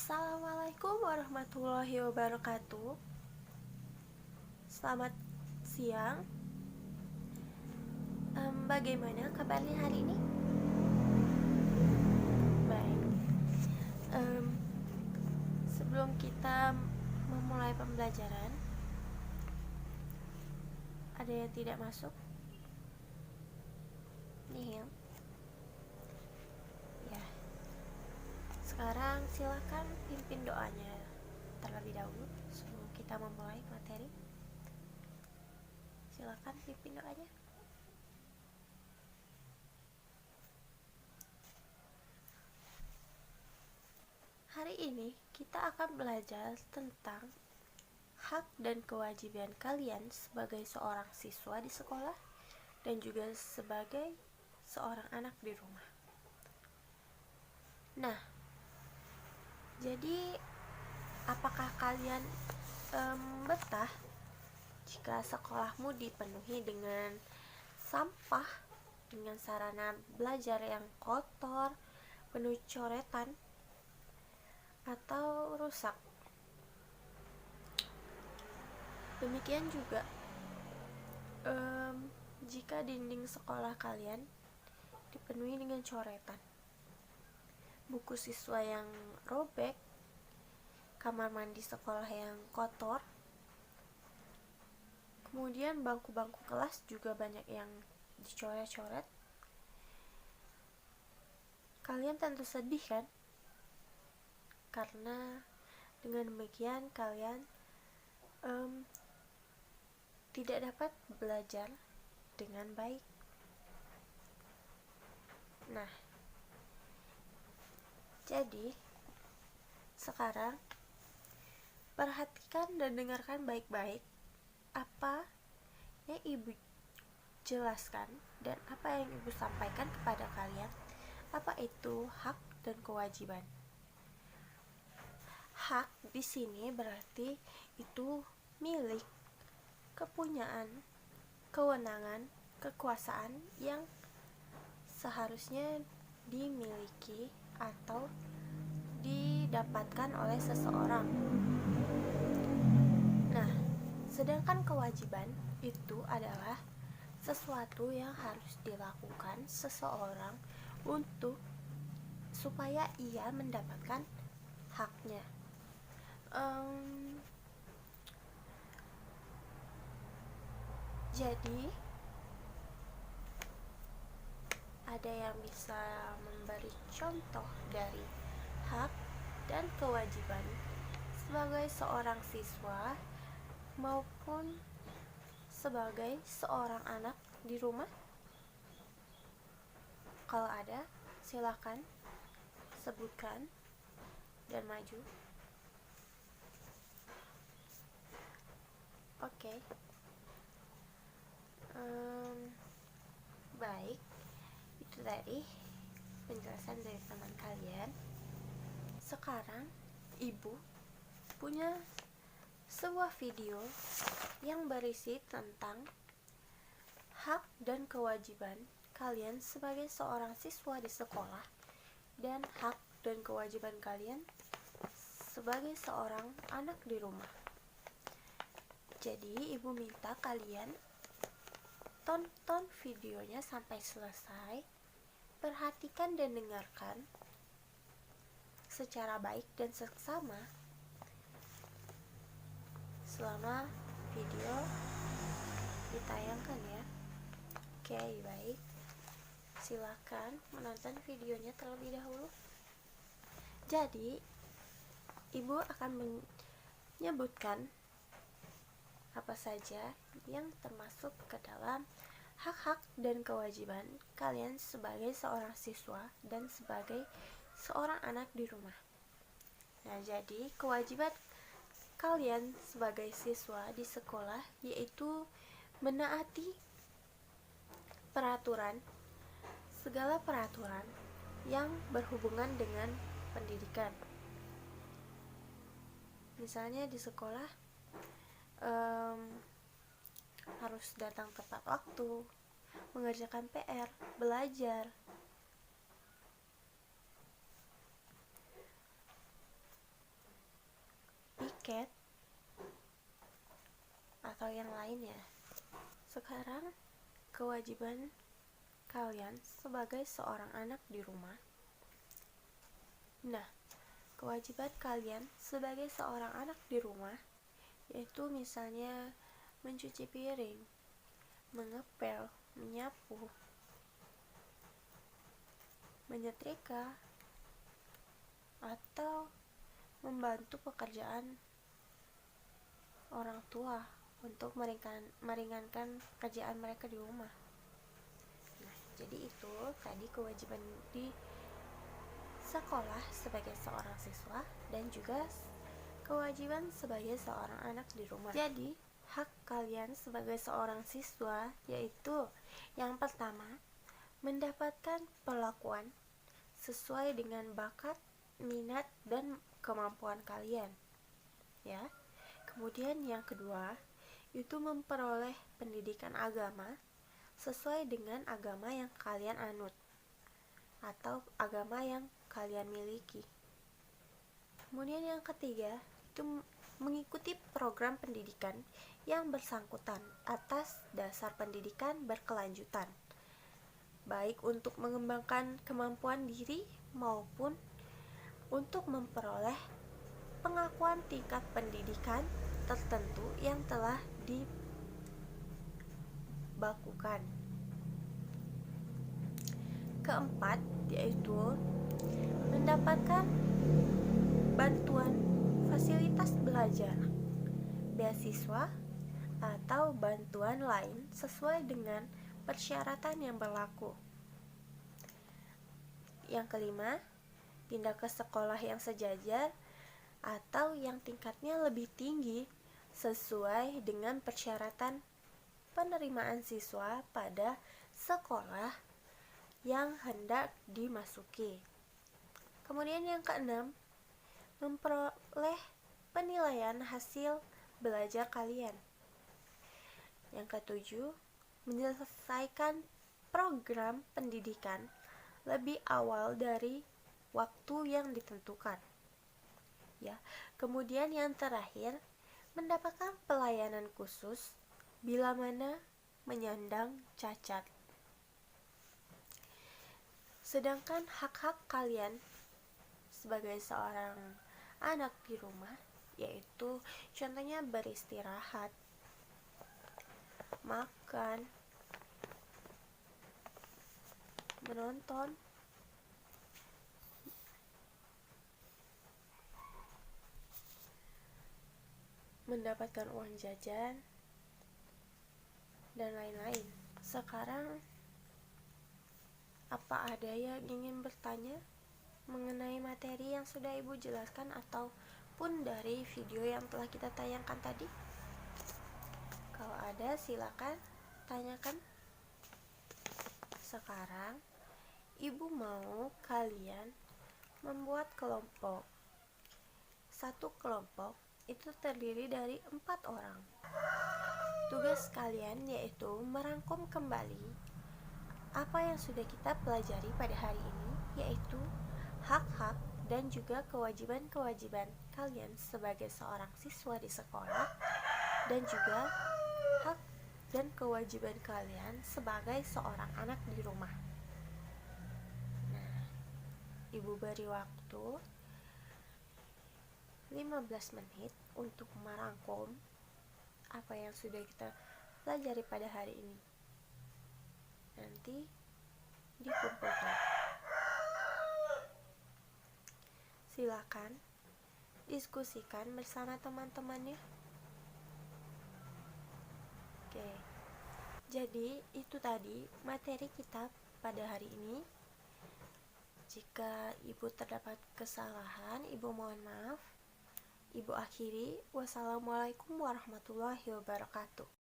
Assalamualaikum warahmatullahi wabarakatuh. Selamat siang. Bagaimana kabarnya hari ini? Baik. Sebelum kita memulai pembelajaran, ada yang tidak masuk? Nihil. Ya. Sekarang silakan pimpin doanya terlebih dahulu sebelum kita memulai materi. Silakan pimpin doanya. Hari ini kita akan belajar tentang hak dan kewajiban kalian sebagai seorang siswa di sekolah dan juga sebagai seorang anak di rumah. Nah, jadi apakah kalian betah jika sekolahmu dipenuhi dengan sampah, dengan sarana belajar yang kotor, penuh coretan, atau rusak? Demikian juga jika dinding sekolah kalian dipenuhi dengan coretan, buku siswa yang robek, kamar mandi sekolah yang kotor, kemudian bangku-bangku kelas juga banyak yang dicoret-coret. Kalian tentu sedih kan? Karena dengan demikian kalian tidak dapat belajar dengan baik. Nah, jadi sekarang perhatikan dan dengarkan baik-baik apa yang ibu jelaskan dan apa yang ibu sampaikan kepada kalian. Apa itu hak dan kewajiban? Hak di sini berarti itu milik, kepunyaan, kewenangan, kekuasaan yang seharusnya dimiliki atau didapatkan oleh seseorang. Nah, sedangkan kewajiban itu adalah sesuatu yang harus dilakukan seseorang untuk supaya ia mendapatkan haknya. Jadi ada yang bisa memberi contoh dari hak dan kewajiban sebagai seorang siswa maupun sebagai seorang anak di rumah? Kalau ada, silakan sebutkan dan maju. Oke. Baik, itu tadi penjelasan dari teman kalian. Sekarang ibu punya sebuah video yang berisi tentang hak dan kewajiban kalian sebagai seorang siswa di sekolah dan hak dan kewajiban kalian sebagai seorang anak di rumah. Jadi ibu minta kalian tonton videonya sampai selesai, perhatikan dan dengarkan secara baik dan seksama selama video ditayangkan ya. Oke, baik. Silakan menonton videonya terlebih dahulu. Jadi, ibu akan menyebutkan apa saja yang termasuk ke dalam hak-hak dan kewajiban kalian sebagai seorang siswa dan sebagai seorang anak di rumah. Nah, jadi kewajiban kalian sebagai siswa di sekolah yaitu menaati peraturan, segala peraturan yang berhubungan dengan pendidikan. Misalnya di sekolah harus datang tepat waktu, mengerjakan PR, belajar. basket atau yang lainnya. Sekarang kewajiban kalian sebagai seorang anak di rumah. Nah, kewajiban kalian sebagai seorang anak di rumah yaitu misalnya mencuci piring, mengepel, menyapu, menyetrika, atau membantu pekerjaan orang tua untuk meringankan kerjaan mereka di rumah. Nah, jadi itu tadi kewajiban di sekolah sebagai seorang siswa dan juga kewajiban sebagai seorang anak di rumah. Jadi, hak kalian sebagai seorang siswa yaitu yang pertama, mendapatkan perlakuan sesuai dengan bakat, minat, dan kemampuan kalian. Ya. Kemudian yang kedua, itu memperoleh pendidikan agama sesuai dengan agama yang kalian anut atau agama yang kalian miliki. Kemudian yang ketiga, itu mengikuti program pendidikan yang bersangkutan atas dasar pendidikan berkelanjutan, baik untuk mengembangkan kemampuan diri maupun untuk memperoleh pengakuan tingkat pendidikan tertentu yang telah dibakukan. Keempat, yaitu mendapatkan bantuan fasilitas belajar, beasiswa, atau bantuan lain sesuai dengan persyaratan yang berlaku. Yang kelima, pindah ke sekolah yang sejajar atau yang tingkatnya lebih tinggi sesuai dengan persyaratan penerimaan siswa pada sekolah yang hendak dimasuki. Kemudian yang keenam, memperoleh penilaian hasil belajar kalian. Yang ketujuh, menyelesaikan program pendidikan lebih awal dari waktu yang ditentukan. Ya, kemudian yang terakhir, mendapatkan pelayanan khusus bila mana menyandang cacat. Sedangkan hak-hak kalian sebagai seorang anak di rumah yaitu contohnya beristirahat, makan, menonton, mendapatkan uang jajan, dan lain-lain. Sekarang, apa ada yang ingin bertanya mengenai materi yang sudah Ibu jelaskan ataupun dari video yang telah kita tayangkan tadi? Kalau ada, silakan tanyakan. Sekarang, Ibu mau kalian membuat kelompok. Satu kelompok itu terdiri dari 4 orang. Tugas kalian yaitu merangkum kembali apa yang sudah kita pelajari pada hari ini, yaitu hak-hak dan juga kewajiban-kewajiban kalian sebagai seorang siswa di sekolah, dan juga hak dan kewajiban kalian sebagai seorang anak di rumah. Nah, Ibu beri waktu 15 menit untuk merangkum apa yang sudah kita pelajari pada hari ini. Nanti dikumpulkan. Silakan diskusikan bersama teman-temannya. Oke. Jadi itu tadi materi kita pada hari ini. Jika Ibu terdapat kesalahan, Ibu mohon maaf. Ibu akhiri. Wassalamualaikum warahmatullahi wabarakatuh.